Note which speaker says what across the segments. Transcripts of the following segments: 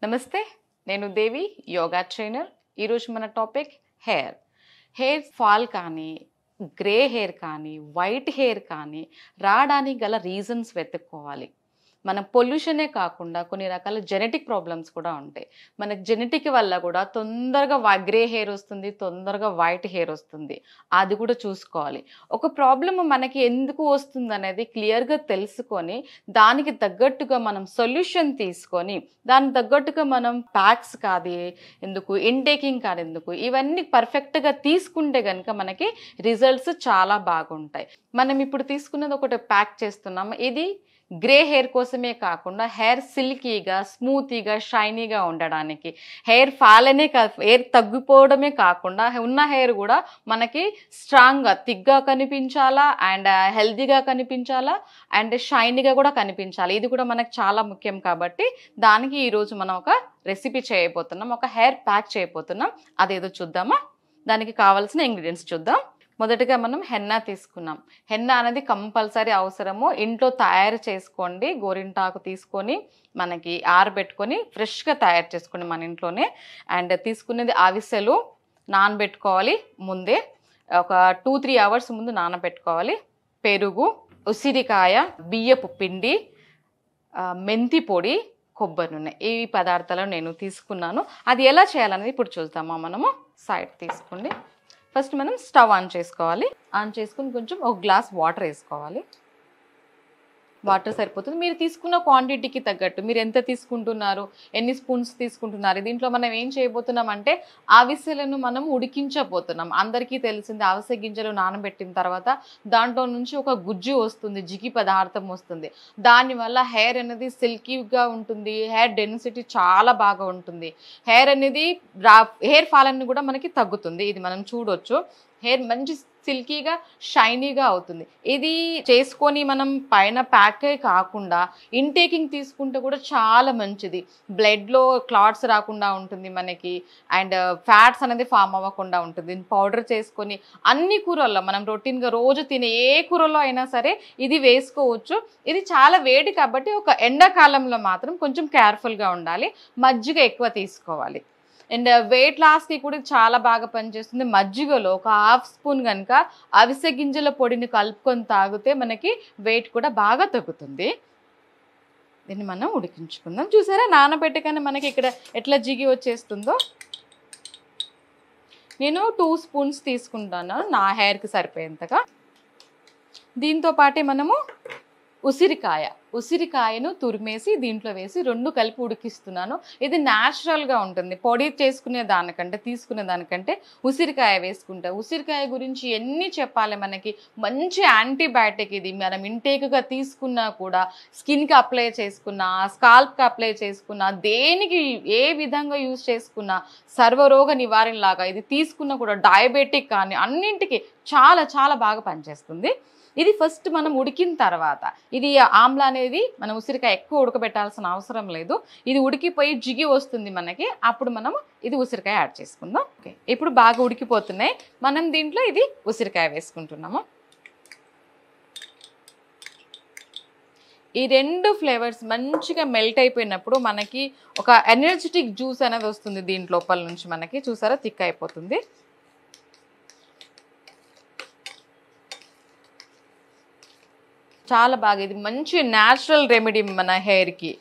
Speaker 1: నమస్తే, నేను దేవి, యోగా ట్రైనర్. ఈరోజు మన టాపిక్ హెయిర్ ఫాల్ కానీ, గ్రే హెయిర్ కానీ, వైట్ హెయిర్ కానీ రావడానికి గల రీజన్స్ వెతుక్కోవాలి. మన పొల్యూషనే కాకుండా కొన్ని రకాల జెనెటిక్ ప్రాబ్లమ్స్ కూడా ఉంటాయి. మనకు జెనెటిక్ వల్ల కూడా తొందరగా గ్రే హెయిర్ వస్తుంది, తొందరగా వైట్ హెయిర్ వస్తుంది. అది కూడా చూసుకోవాలి. ఒక ప్రాబ్లమ్ మనకి ఎందుకు వస్తుంది అనేది క్లియర్గా తెలుసుకొని దానికి తగ్గట్టుగా మనం సొల్యూషన్ తీసుకొని దానికి తగ్గట్టుగా మనం ప్యాక్స్ కాదు ఎందుకు, ఇంటేకింగ్ కాదు ఎందుకు, ఇవన్నీ పర్ఫెక్ట్గా తీసుకుంటే కనుక మనకి రిజల్ట్స్ చాలా బాగుంటాయి. మనం ఇప్పుడు తీసుకున్నది ఒకటి ప్యాక్ చేస్తున్నాం. ఇది గ్రే హెయిర్ కోసమే కాకుండా హెయిర్ సిల్కీగా, స్మూతీగా, షైనీగా ఉండడానికి, హెయిర్ ఫాల్ అనే హెయిర్ తగ్గిపోవడమే కాకుండా ఉన్న హెయిర్ కూడా మనకి స్ట్రాంగ్గా, థిక్గా కనిపించాలా, అండ్ హెల్తీగా కనిపించాలా, అండ్ షైనీగా కూడా కనిపించాలి. ఇది కూడా మనకు చాలా ముఖ్యం. కాబట్టి దానికి ఈరోజు మనం ఒక రెసిపీ చేయబోతున్నాం, ఒక హెయిర్ ప్యాక్ చేయబోతున్నాం. అదేదో చూద్దామా? దానికి కావాల్సిన ఇంగ్రీడియంట్స్ చూద్దాం. మొదటగా మనం హెన్నా తీసుకున్నాం. హెన్నా అనేది కంపల్సరీ అవసరము. ఇంట్లో తయారు చేసుకోండి. గోరింటాకు తీసుకొని మనకి ఆరబెట్టుకొని ఫ్రెష్గా తయారు చేసుకోండి మన ఇంట్లోనే. అండ్ తీసుకునేది అవిసెలు నానబెట్టుకోవాలి ముందే, ఒక 2-3 అవర్స్ ముందు నానబెట్టుకోవాలి. పెరుగు, ఉసిరికాయ, బియ్యపు పిండి, మెంతి పొడి, కొబ్బరి నూనె, ఈ పదార్థాలు నేను తీసుకున్నాను. అది ఎలా చేయాలనేది ఇప్పుడు చూద్దామా. మనము సైడ్ తీసుకోండి. ఫస్ట్ మనం స్టవ్ ఆన్ చేసుకోవాలి. ఆన్ చేసుకుని కొంచెం ఒక గ్లాస్ వాటర్ వేసుకోవాలి. వాటర్ సరిపోతుంది. మీరు తీసుకున్న క్వాంటిటీకి తగ్గట్టు మీరు ఎంత తీసుకుంటున్నారు, ఎన్ని స్పూన్స్ తీసుకుంటున్నారు. దీంట్లో మనం ఏం చేయబోతున్నాం అంటే అవిసెలను మనం ఉడికించబోతున్నాం. అందరికీ తెలిసింది, అవిసె గింజలు నానబెట్టిన తర్వాత దాంట్లో నుంచి ఒక గుజ్జు వస్తుంది, జిగి పదార్థం వస్తుంది. దానివల్ల హెయిర్ అనేది సిల్కీగా ఉంటుంది, హెయిర్ డెన్సిటీ చాలా బాగా ఉంటుంది, హెయిర్ ఫాల్ అని కూడా మనకి తగ్గుతుంది. ఇది మనం చూడొచ్చు. హెయిర్ మంచి సిల్కీగా, షైనీగా అవుతుంది. ఇది చేసుకొని మనం పైన ప్యాకే కాకుండా ఇంటేకింగ్ తీసుకుంటే కూడా చాలా మంచిది. బ్లడ్లో క్లాట్స్ రాకుండా ఉంటుంది మనకి, అండ్ ఫ్యాట్స్ అనేది ఫామ్ అవ్వకుండా ఉంటుంది. పౌడర్ చేసుకొని అన్ని కూరల్లో మనం రొటీన్గా రోజు తినే ఏ కూరలో అయినా సరే ఇది వేసుకోవచ్చు. ఇది చాలా వేడి కాబట్టి ఒక ఎండాకాలంలో మాత్రం కొంచెం కేర్ఫుల్గా ఉండాలి. మజ్జిగ ఎక్కువ తీసుకోవాలి. అండ్ వెయిట్ లాస్కి కూడా చాలా బాగా పనిచేస్తుంది. మజ్జిగలో ఒక 1/2 స్పూన్ కనుక అవిసె గింజల పొడిని కలుపుకొని తాగితే మనకి వెయిట్ కూడా బాగా తగ్గుతుంది. దీన్ని మనం ఉడికించుకుందాం. చూసారా, నానబెట్టగానే మనకి ఇక్కడ ఎట్లా జిగి వచ్చేస్తుందో. నేను 2 స్పూన్స్ తీసుకుంటాను నా హెయిర్కి సరిపోయేంతగా. దీంతో పాటే మనము ఉసిరికాయను తురిమేసి దీంట్లో వేసి 2 కలిపి ఉడికిస్తున్నాను. ఇది న్యాచురల్గా ఉంటుంది. పొడి తీసుకునే దానికంటే ఉసిరికాయ వేసుకుంటా. ఉసిరికాయ గురించి ఎన్ని చెప్పాలి మనకి, మంచి యాంటీబయాటిక్ ఇది. మనం ఇంటేక్గా తీసుకున్నా కూడా, స్కిన్కి అప్లై చేసుకున్నా, స్కాల్ప్కి అప్లై చేసుకున్నా, దేనికి ఏ విధంగా యూజ్ చేసుకున్నా సర్వరోగ నివారణలాగా ఇది తీసుకున్నా కూడా, డయాబెటిక్ కానీ అన్నింటికి చాలా చాలా బాగా పనిచేస్తుంది. ఇది ఫస్ట్ మనం ఉడికిన తర్వాత, ఇది ఆమ్లా అనేది మనం ఉసిరికాయ ఎక్కువ ఉడకబెట్టాల్సిన అవసరం లేదు. ఇది ఉడికిపోయి జిగి వస్తుంది మనకి. అప్పుడు మనం ఇది ఉసిరికాయ యాడ్ చేసుకుందాం. ఓకే, ఇప్పుడు బాగా ఉడికిపోతున్నాయి. మనం దీంట్లో ఇది ఉసిరికాయ వేసుకుంటున్నాము. ఈ 2 ఫ్లేవర్స్ మంచిగా మెల్ట్ అయిపోయినప్పుడు మనకి ఒక ఎనర్జెటిక్ జ్యూస్ అనేది వస్తుంది దీంట్ లోపల నుంచి. మనకి చూసారా, థిక్ అయిపోతుంది. చాలా బాగా, ఇది మంచి న్యాచురల్ రెమెడీ మన హెయిర్కి.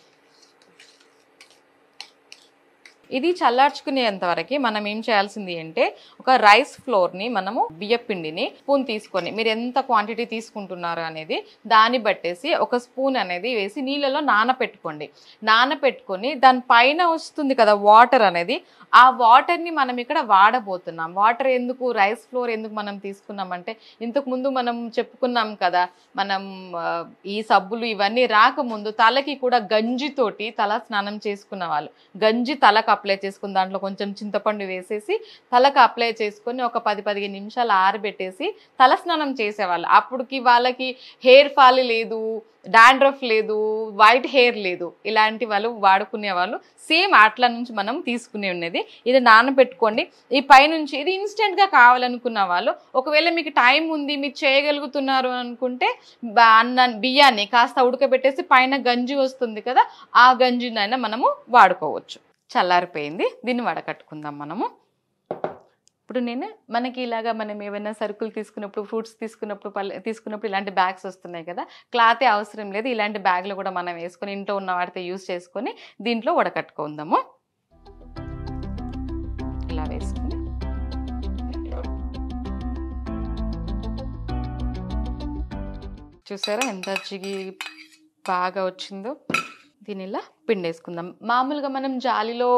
Speaker 1: ఇది చల్లార్చుకునేంత వరకు మనం ఏం చేయాల్సింది అంటే, ఒక రైస్ ఫ్లోర్ని మనము బియ్యపిండిని స్పూన్ తీసుకొని, మీరు ఎంత క్వాంటిటీ తీసుకుంటున్నారు అనేది దాన్ని బట్టేసి ఒక స్పూన్ అనేది వేసి నీళ్ళలో నానపెట్టుకొని దానిపైన వస్తుంది కదా వాటర్ అనేది, ఆ వాటర్ని మనం ఇక్కడ వాడబోతున్నాం. వాటర్ ఎందుకు, రైస్ ఫ్లోర్ ఎందుకు మనం తీసుకున్నామంటే, ఇంతకుముందు మనం చెప్పుకున్నాం కదా, మనం ఈ సబ్బులు ఇవన్నీ రాకముందు తలకి కూడా గంజితోటి తల స్నానం చేసుకున్న వాళ్ళు, గంజి తలకు అప్లై చేసుకుని దాంట్లో కొంచెం చింతపండు వేసేసి తలకు అప్లై చేసుకొని ఒక 10-15 నిమిషాలు ఆరబెట్టేసి తలస్నానం చేసేవాళ్ళు. అప్పటికి వాళ్ళకి హెయిర్ ఫాల్ లేదు, డాండ్రఫ్ లేదు, వైట్ హెయిర్ లేదు, ఇలాంటి వాళ్ళు వాడుకునే వాళ్ళు. సేమ్ అట్లా నుంచి మనం తీసుకునే ఉన్నది. ఇది నానబెట్టుకోండి. ఈ పైనుంచి ఇది ఇన్స్టెంట్గా కావాలనుకున్న వాళ్ళు, ఒకవేళ మీకు టైం ఉంది, మీరు చేయగలుగుతున్నారు అనుకుంటే బియ్యాన్ని కాస్త ఉడకబెట్టేసి పైన గంజి వస్తుంది కదా, ఆ గంజినైనా మనము వాడుకోవచ్చు. చల్లారిపోయింది. దీన్ని వడకట్టుకుందాం మనము. ఇప్పుడు మనకి ఇలాగా మనం ఏమైనా సరుకులు తీసుకున్నప్పుడు, ఫ్రూట్స్ తీసుకున్నప్పుడు, తీసుకున్నప్పుడు ఇలాంటి బ్యాగ్స్ వస్తున్నాయి కదా, క్లాతే అవసరం లేదు. ఇలాంటి బ్యాగ్లు కూడా మనం వేసుకొని ఇంట్లో ఉన్న వాటితో యూజ్ చేసుకొని దీంట్లో వడకట్టుకుందాము. ఇలా వేసుకుని చూసారా ఎంత జిగి బాగా వచ్చిందో. దీని ఇలా పిండేసుకుందాం. మామూలుగా మనం జాలిలో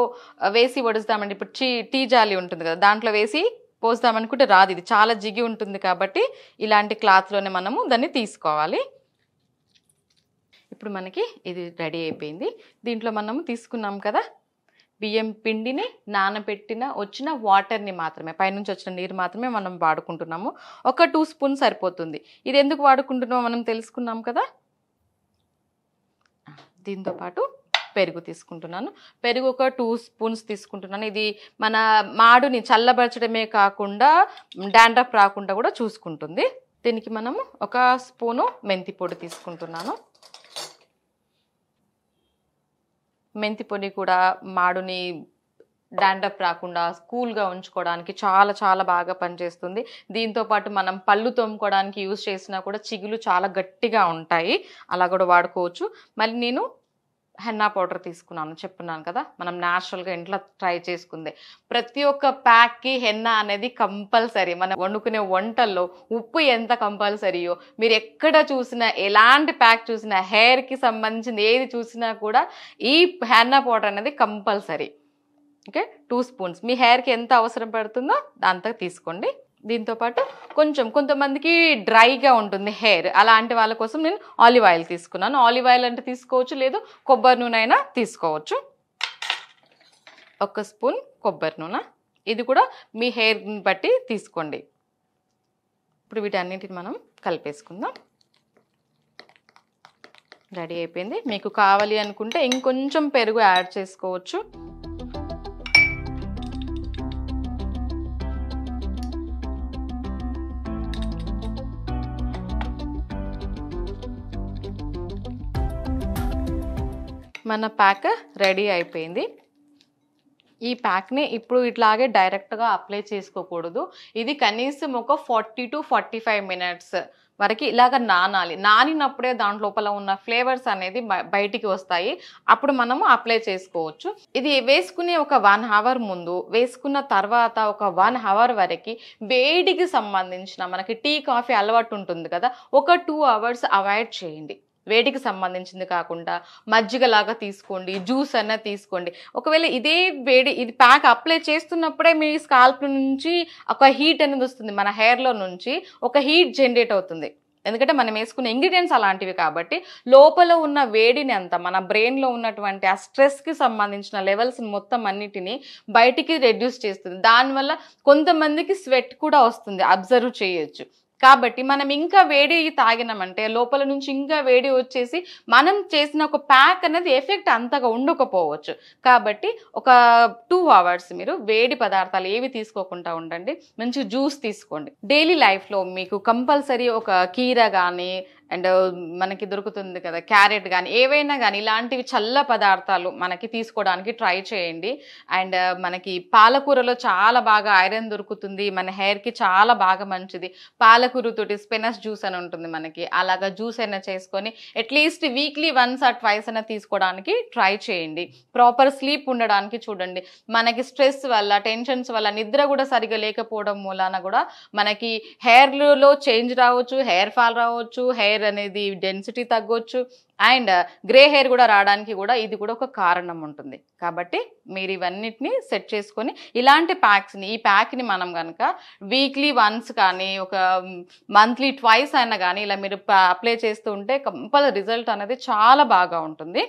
Speaker 1: వేసి వడుస్తామండి. ఇప్పుడు టీ జాలి ఉంటుంది కదా, దాంట్లో వేసి పోస్తామనుకుంటే రాదు. ఇది చాలా జిగి ఉంటుంది కాబట్టి ఇలాంటి క్లాత్లోనే మనము దాన్ని తీసుకోవాలి. ఇప్పుడు మనకి ఇది రెడీ అయిపోయింది. దీంట్లో మనము తీసుకున్నాం కదా బియ్యం పిండిని, నానబెట్టిన వచ్చిన వాటర్ని మాత్రమే, పైనుంచి వచ్చిన నీరు మాత్రమే మనం వాడుకుంటున్నాము. ఒక 2 స్పూన్ సరిపోతుంది. ఇది ఎందుకు వాడుకుంటున్నామో మనం తెలుసుకున్నాం కదా. దీంతో పాటు పెరుగు తీసుకుంటున్నాను. పెరుగు ఒక 2 స్పూన్స్ తీసుకుంటున్నాను. ఇది మన మాడుని చల్లబరచడమే కాకుండా డాండ్రఫ్ రాకుండా కూడా చూసుకుంటుంది. దీనికి మనము ఒక స్పూను మెంతి పొడి తీసుకుంటున్నాను. మెంతి పొడి కూడా మాడుని డాండ్రఫ్ రాకుండా కూల్గా ఉంచుకోవడానికి చాలా చాలా బాగా పనిచేస్తుంది. దీంతో పాటు మనం పళ్ళు తోముకోవడానికి యూజ్ చేసినా కూడా చిగులు చాలా గట్టిగా ఉంటాయి, అలా కూడా వాడుకోవచ్చు. మళ్ళీ నేను హెన్నా పౌడర్ తీసుకున్నాను, చెప్పున్నాను కదా, మనం న్యాచురల్గా ఇంట్లో ట్రై చేసుకుంది. ప్రతి ఒక్క ప్యాక్కి హెన్నా అనేది కంపల్సరీ. మనం వండుకునే వంటల్లో ఉప్పు ఎంత కంపల్సరీయో, మీరు ఎక్కడ చూసినా ఎలాంటి ప్యాక్ చూసినా హెయిర్కి సంబంధించిన ఏది చూసినా కూడా ఈ హెన్నా పౌడర్ అనేది కంపల్సరీ. ఓకే, 2 స్పూన్స్ మీ హెయిర్కి ఎంత అవసరం పడుతుందో అంతా తీసుకోండి. దీంతోపాటు కొంతమందికి డ్రైగా ఉంటుంది హెయిర్, అలాంటి వాళ్ళ కోసం నేను ఆలివ్ ఆయిల్ తీసుకున్నాను. ఆలివ్ ఆయిల్ అంటే తీసుకోవచ్చు, లేదు కొబ్బరి నూనె అయినా తీసుకోవచ్చు. 1 స్పూన్ కొబ్బరి నూనె, ఇది కూడా మీ హెయిర్ని బట్టి తీసుకోండి. ఇప్పుడు వీటన్నిటిని మనం కలిపేసుకుందాం. రెడీ అయిపోయింది. మీకు కావాలి అనుకుంటే ఇంకొంచెం పెరుగు యాడ్ చేసుకోవచ్చు. మన ప్యాక్ రెడీ అయిపోయింది. ఈ ప్యాక్ని ఇప్పుడు ఇట్లాగే డైరెక్ట్గా అప్లై చేసుకోకూడదు. ఇది కనీసం ఒక 40 to 45 మినిట్స్ వరకు ఇలాగ నానాలి. నానినప్పుడే దాంట్ లోపల ఉన్న ఫ్లేవర్స్ అనేది బయటికి వస్తాయి, అప్పుడు మనము అప్లై చేసుకోవచ్చు. ఇది వేసుకునే ఒక 1 అవర్ ముందు, వేసుకున్న తర్వాత ఒక 1 అవర్ వరకు వేడికి సంబంధించిన మనకి టీ కాఫీ అలవాటు ఉంటుంది కదా, ఒక 2 అవర్స్ అవాయిడ్ చేయండి. వేడికి సంబంధించింది కాకుండా మజ్జిగలాగా తీసుకోండి, జ్యూస్ అన్న తీసుకోండి. ఒకవేళ ఇదే వేడి ఇది ప్యాక్ అప్లై చేస్తున్నప్పుడే మీ స్కాల్ప్ నుంచి ఒక హీట్ అనేది వస్తుంది, మన హెయిర్లో నుంచి ఒక హీట్ జనరేట్ అవుతుంది. ఎందుకంటే మనం వేసుకున్న ఇంగ్రీడియంట్స్ అలాంటివి కాబట్టి లోపల ఉన్న వేడిని అంతా, మన బ్రెయిన్లో ఉన్నటువంటి ఆ స్ట్రెస్కి సంబంధించిన లెవెల్స్ మొత్తం అన్నిటినీ బయటికి రెడ్యూస్ చేస్తుంది. దానివల్ల కొంతమందికి స్వెట్ కూడా వస్తుంది, అబ్జర్వ్ చేయొచ్చు. కాబట్టి మనం ఇంకా వేడి తాగినామంటే లోపల నుంచి ఇంకా వేడి వచ్చేసి మనం చేసిన ఒక ప్యాక్ అనేది ఎఫెక్ట్ అంతగా ఉండకపోవచ్చు. కాబట్టి ఒక 2 అవర్స్ మీరు వేడి పదార్థాలు ఏవి తీసుకోకుండా ఉండండి. మంచి జ్యూస్ తీసుకోండి. డైలీ లైఫ్లో మీకు కంపల్సరీ ఒక కీర కానీ అండ్ మనకి దొరుకుతుంది కదా క్యారెట్ కానీ, ఏవైనా కానీ ఇలాంటివి చల్ల పదార్థాలు మనకి తీసుకోవడానికి ట్రై చేయండి. అండ్ మనకి పాలకూరలో చాలా బాగా ఐరన్ దొరుకుతుంది, మన హెయిర్కి చాలా బాగా మంచిది. పాలకూరతోటి స్పినచ్ జ్యూస్ అని ఉంటుంది మనకి, అలాగా జ్యూస్ అయినా చేసుకొని అట్లీస్ట్ వీక్లీ 1 or 2 అయినా తీసుకోవడానికి ట్రై చేయండి. ప్రాపర్ స్లీప్ ఉండడానికి చూడండి. మనకి స్ట్రెస్ వల్ల, టెన్షన్స్ వల్ల నిద్ర కూడా సరిగా లేకపోవడం మూలాన కూడా మనకి హెయిర్లో చేంజ్ రావచ్చు, హెయిర్ ఫాల్ రావచ్చు, హెయిర్ అనేది డెన్సిటీ తగ్గొచ్చు, అండ్ గ్రే హెయిర్ కూడా రావడానికి కూడా ఇది కూడా ఒక కారణం ఉంటుంది. కాబట్టి మీరు ఇవన్నిటిని సెట్ చేసుకొని ఇలాంటి ప్యాక్స్ని, ఈ ప్యాక్ని మనం కనుక వీక్లీ 1 కానీ ఒక మంత్లీ 2 అయినా కానీ ఇలా మీరు అప్లై చేస్తూ ఉంటే కంపల్సరీ రిజల్ట్ అనేది చాలా బాగా ఉంటుంది.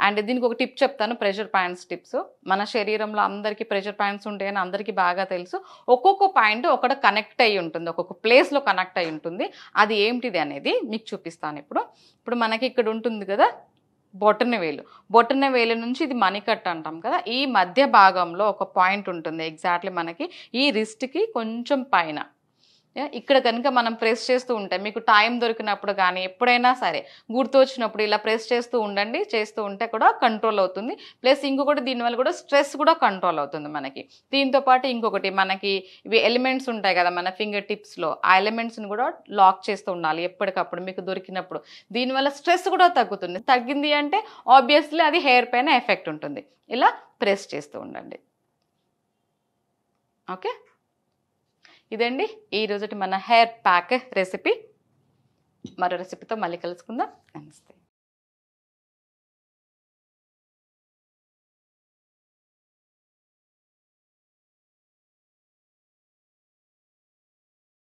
Speaker 1: అండ్ దీనికి ఒక టిప్ చెప్తాను, ప్రెషర్ పాయింట్స్ టిప్స్. మన శరీరంలో అందరికీ ప్రెషర్ పాయింట్స్ ఉంటాయని అందరికీ బాగా తెలుసు. ఒక్కొక్క పాయింట్ ఒకటి కనెక్ట్ అయ్యి ఉంటుంది, ఒక్కొక్క ప్లేస్లో కనెక్ట్ అయ్యి ఉంటుంది. అది ఏంటిది అనేది మీకు చూపిస్తాను. ఇప్పుడు మనకి ఇక్కడ ఉంటుంది కదా బొటన వేలు నుంచి ఇది మణికట్టు అంటాం కదా, ఈ మధ్య భాగంలో ఒక పాయింట్ ఉంటుంది. ఎగ్జాక్ట్లీ మనకి ఈ రిస్ట్కి కొంచెం పైన ఇక్కడ కనుక మనం ప్రెస్ చేస్తూ ఉంటే మీకు టైం దొరికినప్పుడు కానీ ఎప్పుడైనా సరే గుర్తు వచ్చినప్పుడు ఇలా ప్రెస్ చేస్తూ ఉండండి. చేస్తూ ఉంటే కూడా కంట్రోల్ అవుతుంది. ప్లస్ ఇంకొకటి దీనివల్ల కూడా స్ట్రెస్ కూడా కంట్రోల్ అవుతుంది మనకి. దీంతో పాటు ఇంకొకటి మనకి ఇవి ఎలిమెంట్స్ ఉంటాయి కదా మన ఫింగర్ టిప్స్లో, ఆ ఎలిమెంట్స్ని కూడా లాక్ చేస్తూ ఉండాలి ఎప్పటికప్పుడు మీకు దొరికినప్పుడు. దీనివల్ల స్ట్రెస్ కూడా తగ్గుతుంది. తగ్గింది అంటే ఆబ్వియస్లీ అది హెయిర్ పైన ఎఫెక్ట్ ఉంటుంది. ఇలా ప్రెస్ చేస్తూ ఉండండి. ఓకే, ఇదండి ఈరోజుటి మన హెయిర్ ప్యాక్ రెసిపీ. మరో రెసిపీతో మళ్ళీ కలుసుకుందాం. నమస్తే.